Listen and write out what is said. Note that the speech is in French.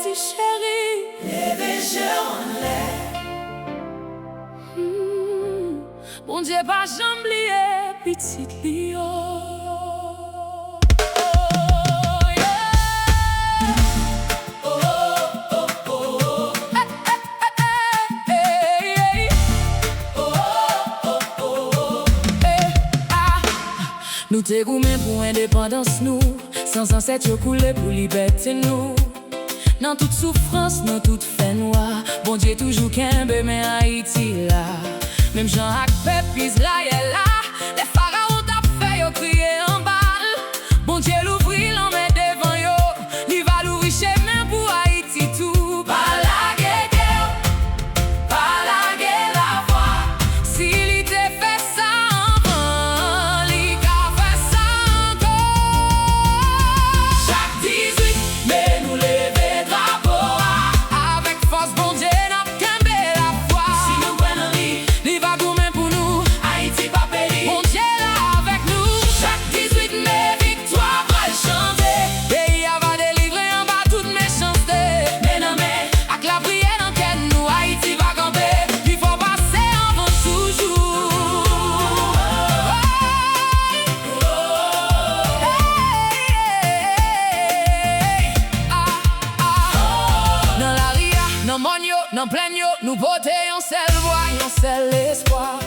Haïti chérie, Levez jeu en l'air. Bon Dieu pas jamblier petit Lio. Nous te goumens pour indépendance nous, sans ancêtre yo coulé pour liberté nous. Dans toute souffrance, dans toute fin noire, bon Dieu toujours qu'un mais Haïti là. Même Jean ak peuple Israël là, les pharaons t'a fait yo crier en balle. Bon Dieu l'ouvrit l'emmène devant yo, li va l'ouvrir chemin pour Haïti tout. Pas la guerre, pas la guerre la voix. Si li te fait ça avant, li ka fait ça encore. Chaque 18 mai nous lever drapeau. Avec force bon Dieu n'a kembe la foi. Si nous prenons Li va goumen pour nous, Haïti pas péri. bon Dieu là avec nous. Chaque 18 mai victoire va le chanter. Pays va délivrer en bas toute méchanceté. Mais non mais Avec la prière dans quelle nous, Haïti va camper. Il faut passer avant toujours. Dans la ria, dans mon yo, dans plein yo, nous portons un seul voix, un seul espoir.